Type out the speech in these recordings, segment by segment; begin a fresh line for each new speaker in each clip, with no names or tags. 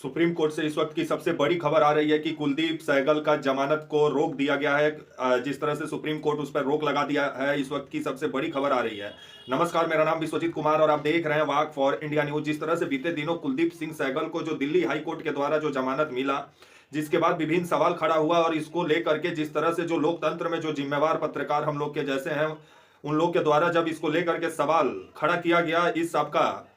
Supreme court से इस वक्त की सबसे बड़ी खबर आ रही है कि कुलदीप सहगल का जमानत को रोक दिया गया है। जिस तरह से सुप्रीम कोर्ट उस पर रोक लगा दिया है, इस वक्त की सबसे बड़ी खबर आ रही है। नमस्कार, मेरा नाम विश्वजीत कुमार और आप देख रहे हैं वाक फॉर इंडिया न्यूज। जिस तरह से बीते दिनों कुलदीप सिंह सहगल को जो दिल्ली हाई कोर्ट के द्वारा जो जमानत मिला, जिसके बाद विभिन्न सवाल खड़ा हुआ और इसको लेकर के जिस तरह से जो लोकतंत्र में जो जिम्मेवार पत्रकार हम लोग के जैसे हैं, उन लोग के द्वारा जब इसको लेकर के सवाल खड़ा किया गया, इस सबका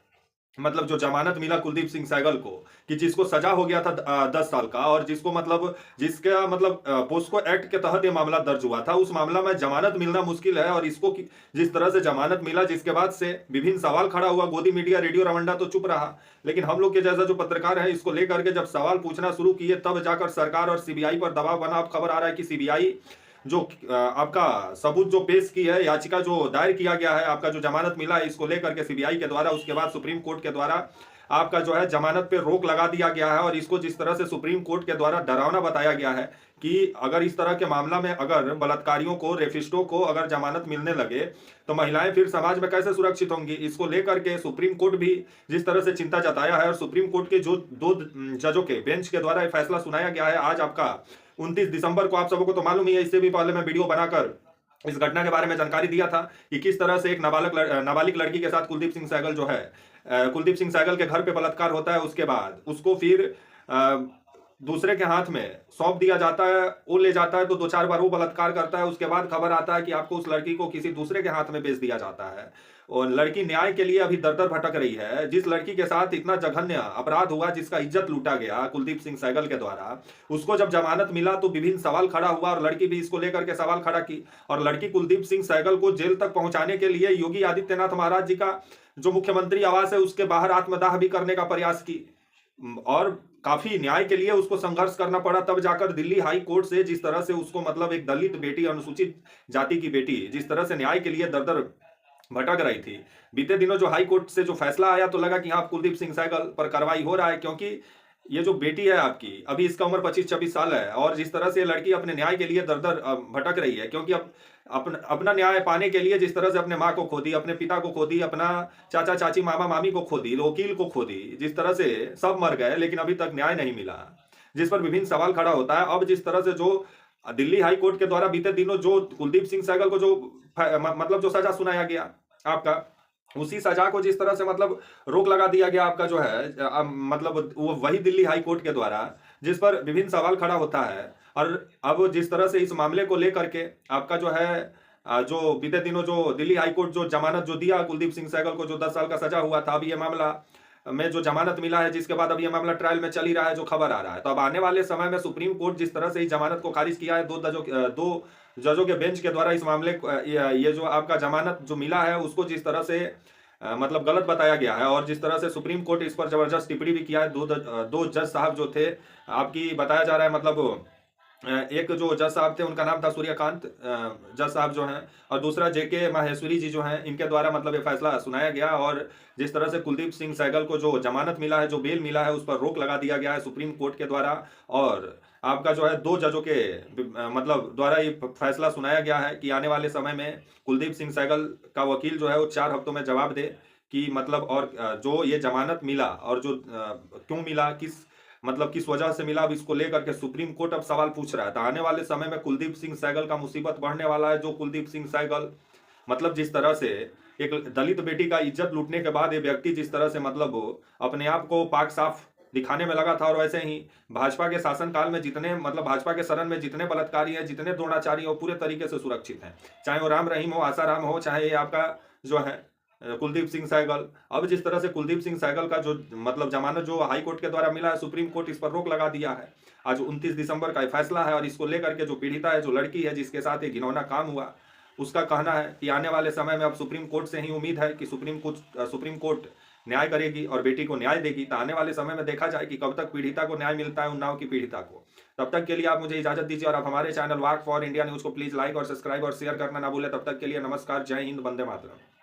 मतलब जो जमानत मिला कुलदीप सिंह सहगल को, कि जिसको सजा हो गया था 10 साल का, और जिसको मतलब जिसका मतलब पोस्को एक्ट के तहत ये मामला दर्ज हुआ था, उस मामला में जमानत मिलना मुश्किल है। और इसको जिस तरह से जमानत मिला, जिसके बाद से विभिन्न सवाल खड़ा हुआ। गोदी मीडिया, रेडियो रवंडा तो चुप रहा, लेकिन हम लोग के जैसा जो पत्रकार है, इसको लेकर के जब सवाल पूछना शुरू किए, तब जाकर सरकार और सीबीआई पर दबाव बना। अब खबर आ रहा है कि सीबीआई जो आपका सबूत जो पेश की है, याचिका जो दायर किया गया है, आपका जो जमानत मिला है, इसको लेकर के सीबीआई के द्वारा, उसके बाद सुप्रीम कोर्ट के द्वारा आपका जो है जमानत पे रोक लगा दिया गया है। और इसको जिस तरह से सुप्रीम कोर्ट के द्वारा डरावना बताया गया है कि अगर इस तरह के मामला में अगर बलात्कारियों को, रेफिस्टों को अगर जमानत मिलने लगे, तो महिलाएं फिर समाज में कैसे सुरक्षित होंगी। इसको लेकर के सुप्रीम कोर्ट भी जिस तरह से चिंता जताया है, और सुप्रीम कोर्ट के जो 2 जजों के बेंच के द्वारा फैसला सुनाया गया है आज आपका 29 दिसंबर को। आप सबको तो मालूम ही है, इससे भी पहले मैं वीडियो बनाकर इस घटना के बारे में जानकारी दिया था कि किस तरह से एक नाबालिग लड़की के साथ कुलदीप सिंह सहगल जो है, कुलदीप सिंह सहगल के घर पे बलात्कार होता है। उसके बाद उसको फिर दूसरे के हाथ में सौंप दिया जाता है, वो ले जाता है, तो 2-4 बार वो बलात्कार करता है। उसके बाद खबर आता है कि आपको उस लड़की को किसी दूसरे के हाथ में बेच दिया जाता है, और लड़की न्याय के लिए अभी दर दर भटक रही है। जिस लड़की के साथ इतना जघन्य अपराध हुआ, जिसका इज्जत लूटा गया कुलदीप सिंह सहगल के द्वारा, उसको जब जमानत मिला तो विभिन्न सवाल खड़ा हुआ, और लड़की भी इसको लेकर के सवाल खड़ा की। और लड़की कुलदीप सिंह सहगल को जेल तक पहुंचाने के लिए योगी आदित्यनाथ महाराज जी का जो मुख्यमंत्री आवास है, उसके बाहर आत्मदाह भी करने का प्रयास की, और काफी न्याय के लिए उसको संघर्ष करना पड़ा। तब जाकर दिल्ली हाई कोर्ट से जिस तरह से उसको मतलब एक दलित बेटी, अनुसूचित जाति की बेटी, जिस तरह से न्याय के लिए दर दर भटक रही थी, बीते दिनों जो हाई कोर्ट से जो फैसला आया, तो लगा कि हाँ, कुलदीप सिंह सहगल पर कार्रवाई हो रहा है, क्योंकि ये जो बेटी है आपकी, अभी इसका उम्र 25-26 साल है, और जिस तरह से ये लड़की अपने न्याय के लिए दर दर भटक रही है, क्योंकि अब अपना न्याय पाने के लिए जिस तरह से अपने माँ को खो दी, अपने पिता को खो दी, अपना चाचा चाची, मामा मामी को खो दी, वकील को खो दी, जिस तरह से सब मर गए, लेकिन अभी तक न्याय नहीं मिला, जिस पर विभिन्न सवाल खड़ा होता है। अब जिस तरह से जो दिल्ली हाई कोर्ट के द्वारा बीते दिनों जो कुलदीप सिंह सहगल को जो मतलब जो सजा सुनाया गया आपका, उसी सजा को जिस तरह से मतलब रोक लगा दिया गया आपका जो है, मतलब वो वही दिल्ली हाई कोर्ट के द्वारा, जिस पर विभिन्न सवाल खड़ा होता है। और अब जिस तरह से इस मामले को लेकर के आपका जो है जो बीते दिनों जो दिल्ली हाई कोर्ट जो जमानत जो दिया कुलदीप सिंह सहगल को, जो 10 साल का सजा हुआ था, अभी ये मामला में जो जमानत मिला है, जिसके बाद अब ये मामला ट्रायल में चल ही रहा है, जो खबर आ रहा है। तो अब आने वाले समय में सुप्रीम कोर्ट जिस तरह से इस जमानत को खारिज किया है, 2 जजों के बेंच के द्वारा इस मामले को, ये जो आपका जमानत जो मिला है, उसको जिस तरह से मतलब गलत बताया गया है, और जिस तरह से सुप्रीम कोर्ट इस पर जबरदस्त टिप्पणी भी किया है। 2 जज साहब जो थे आपकी, बताया जा रहा है मतलब एक जो जज साहब थे उनका नाम था सूर्यकांत जज साहब जो हैं, और दूसरा जेके माहेश्वरी जी जो हैं, इनके द्वारा मतलब ये फैसला सुनाया गया। और जिस तरह से कुलदीप सिंह सहगल को जो जमानत मिला है, जो बेल मिला है, उस पर रोक लगा दिया गया है सुप्रीम कोर्ट के द्वारा। और आपका जो है 2 जजों के मतलब द्वारा ये फैसला सुनाया गया है कि आने वाले समय में कुलदीप सिंह सहगल का वकील जो है वो 4 हफ्तों में जवाब दे कि मतलब, और जो ये जमानत मिला और जो क्यों मिला, किस वजह से मिला, अब इसको लेकर के सुप्रीम कोर्ट अब सवाल पूछ रहा है। तो आने वाले समय में कुलदीप सिंह सहगल का मुसीबत बढ़ने वाला है। जो कुलदीप सिंह सहगल मतलब जिस तरह से एक दलित बेटी का इज्जत लूटने के बाद ये व्यक्ति जिस तरह से मतलब अपने आप को पाक साफ दिखाने में लगा था, और वैसे ही भाजपा के शासनकाल में जितने मतलब भाजपा के शरण में जितने बलात्कारी हैं, जितने द्रोणाचारी हो, पूरे तरीके से सुरक्षित हैं, चाहे वो राम रहीम हो, आसाराम हो, चाहे ये आपका जो है कुलदीप सिंह सहगल। अब जिस तरह से कुलदीप सिंह सहगल का जो मतलब जमानत जो हाई कोर्ट के द्वारा मिला है, सुप्रीम कोर्ट इस पर रोक लगा दिया है। आज 29 दिसंबर का फैसला है, और इसको लेकर के जो पीड़िता है, जो लड़की है जिसके साथ ये घिनौना काम हुआ, उसका कहना है कि आने वाले समय में अब सुप्रीम कोर्ट से ही उम्मीद है कि सुप्रीम कोर्ट न्याय करेगी और बेटी को न्याय देगी। तो आने वाले समय में देखा जाए कि कब तक पीड़िता को न्याय मिलता है, उन्नाव की पीड़िता को। तब तक के लिए आप मुझे इजाजत दीजिए, और आप हमारे channel walk for India news को प्लीज लाइक और सब्सक्राइब और शेयर करना ना भूलें। तब तक के लिए नमस्कार, जय हिंद, वंदे मातरम।